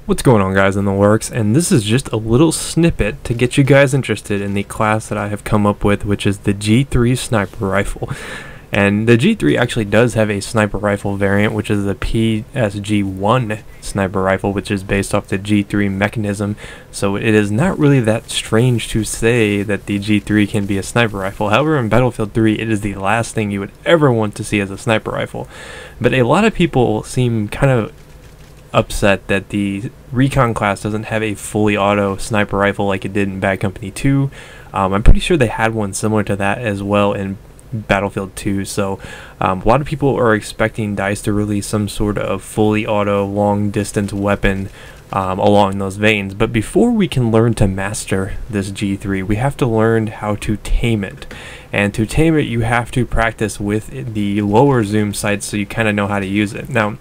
What's going on, guys, in the works? And this is just a little snippet to get you guys interested in the class that I have come up with, which is the G3 sniper rifle. And the G3 actually does have a sniper rifle variant, which is the PSG-1 sniper rifle, which is based off the G3 mechanism. So it is not really that strange to say that the G3 can be a sniper rifle. However, in Battlefield 3, it is the last thing you would ever want to see as a sniper rifle. But a lot of people seem kind of upset that the recon class doesn't have a fully auto sniper rifle like it did in Bad Company 2. I'm pretty sure they had one similar to that as well in Battlefield 2, so a lot of people are expecting DICE to release some sort of fully auto long distance weapon along those veins. But before we can learn to master this G3, we have to learn how to tame it. And to tame it, you have to practice with the lower zoom sights so you kind of know how to use it. Now,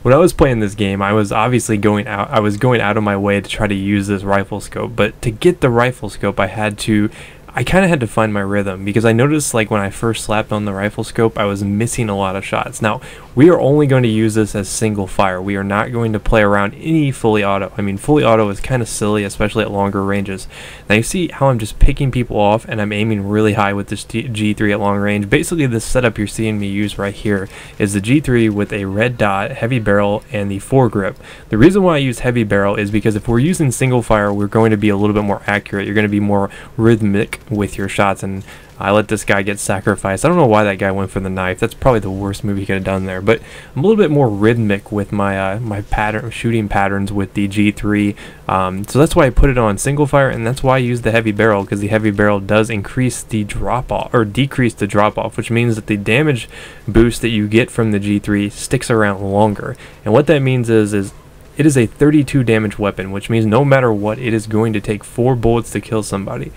when I was playing this game, I was obviously going out of my way to try to use this rifle scope, but to get the rifle scope I kind of had to find my rhythm, because I noticed, like, when I first slapped on the rifle scope, I was missing a lot of shots. Now, we are only going to use this as single fire. We are not going to play around any fully auto. I mean, fully auto is kind of silly, especially at longer ranges. Now, you see how I'm just picking people off, and I'm aiming really high with this G3 at long range. Basically, this setup you're seeing me use right here is the G3 with a red dot, heavy barrel, and the foregrip. The reason why I use heavy barrel is because if we're using single fire, we're going to be a little bit more accurate. You're going to be more rhythmic with your shots, and I let this guy get sacrificed. I don't know why that guy went for the knife. That's probably the worst move he could have done there, but I'm a little bit more rhythmic with my my shooting patterns with the G3, so that's why I put it on single fire, and that's why I use the heavy barrel, because the heavy barrel does increase the drop off, or decrease the drop off, which means that the damage boost that you get from the G3 sticks around longer. And what that means is it is a 32 damage weapon, which means no matter what, it is going to take 4 bullets to kill somebody.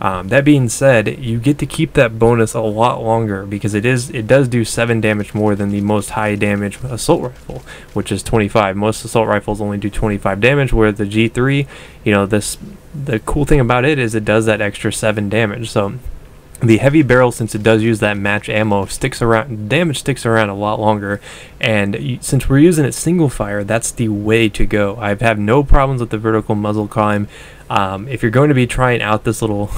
That being said, you get to keep that bonus a lot longer, because it does do 7 damage more than the most high damage assault rifle, which is 25. Most assault rifles only do 25 damage, where the G3, you know, the cool thing about it is it does that extra 7 damage. So the heavy barrel, since it does use that match ammo, damage sticks around a lot longer, and since we're using it single fire, that's the way to go. I have no problems with the vertical muzzle climb. If you're going to be trying out this little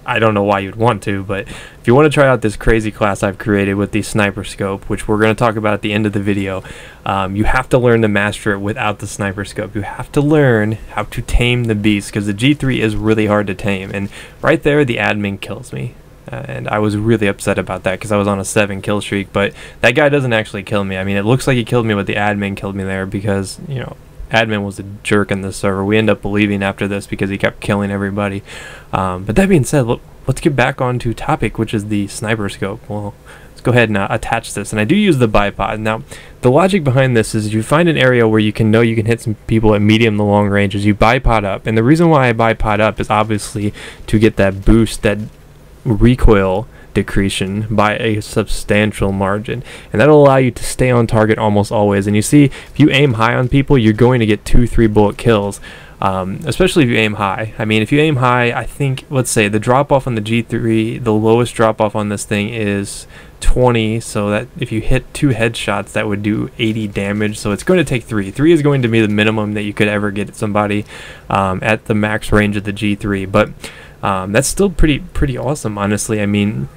I don't know why you'd want to, but if you want to try out this crazy class I've created with the sniper scope, which we're going to talk about at the end of the video, you have to learn to master it without the sniper scope. You have to learn how to tame the beast, because the G3 is really hard to tame, and right there the admin kills me. And I was really upset about that, because I was on a 7 kill streak, but that guy doesn't actually kill me. I mean, it looks like he killed me, but the admin killed me there, because, you know, admin was a jerk in this server. We ended up leaving after this because he kept killing everybody. But that being said, let's get back on to topic, which is the sniper scope. Well, let's go ahead and attach this. And I do use the bipod. Now, the logic behind this is you find an area where you can hit some people at medium to long ranges. You bipod up. And the reason why I bipod up is obviously to get that boost, that recoil decretion by a substantial margin, and that'll allow you to stay on target almost always. And you see, if you aim high on people, you're going to get 2-3 bullet kills, especially if you aim high. I mean, if you aim high, I think, let's say the drop off on the G3, the lowest drop off on this thing is 20, so that if you hit 2 headshots, that would do 80 damage. So it's going to take 3 is going to be the minimum that you could ever get at somebody at the max range of the G3. But that's still pretty awesome, honestly. I mean,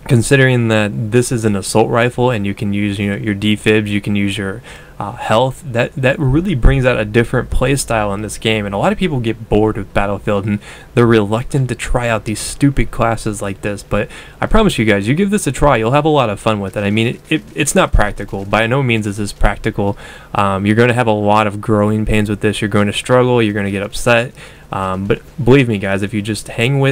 considering that this is an assault rifle and you can use, you know, your defibs, you can use your health, that really brings out a different play style in this game. And a lot of people get bored with Battlefield and they're reluctant to try out these stupid classes like this, but I promise you guys, you give this a try, you'll have a lot of fun with it. I mean, it's not practical. By no means is this practical. You're going to have a lot of growing pains with this. You're going to struggle, you're going to get upset. But believe me, guys, if you just hang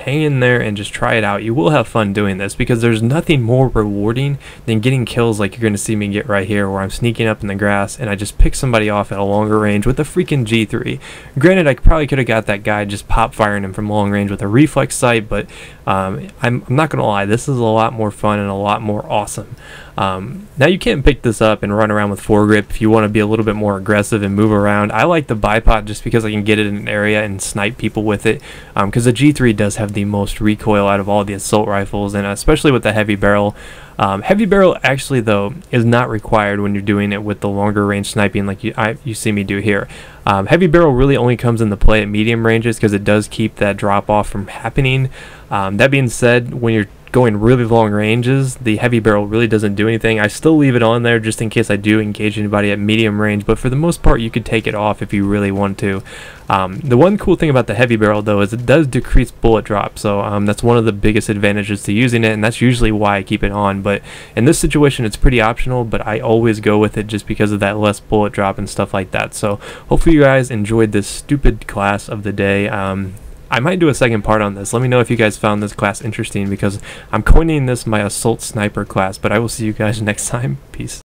in there and just try it out, you will have fun doing this, because there's nothing more rewarding than getting kills like you're going to see me get right here, where I'm sneaking up in the grass and I just pick somebody off at a longer range with a freaking G3. Granted, I probably could have got that guy just pop firing him from long range with a reflex sight, but I'm not going to lie, this is a lot more fun and a lot more awesome. Now, you can't pick this up and run around with foregrip if you want to be a little bit more aggressive and move around. I like the bipod just because I can get it in an area and snipe people with it, because the G3 does have the most recoil out of all the assault rifles, and especially with the heavy barrel. Heavy barrel actually though is not required when you're doing it with the longer range sniping like you see me do here. Heavy barrel really only comes into play at medium ranges because it does keep that drop off from happening. That being said, when you're going really long ranges, the heavy barrel really doesn't do anything. I still leave it on there just in case I do engage anybody at medium range, but for the most part you could take it off if you really want to. The one cool thing about the heavy barrel though is it does decrease bullet drop, so that's one of the biggest advantages to using it, and that's usually why I keep it on. But in this situation it's pretty optional, but I always go with it just because of that less bullet drop and stuff like that. So hopefully you guys enjoyed this stupid class of the day. I might do a second part on this. Let me know if you guys found this class interesting, because I'm coining this my assault sniper class. But I will see you guys next time. Peace.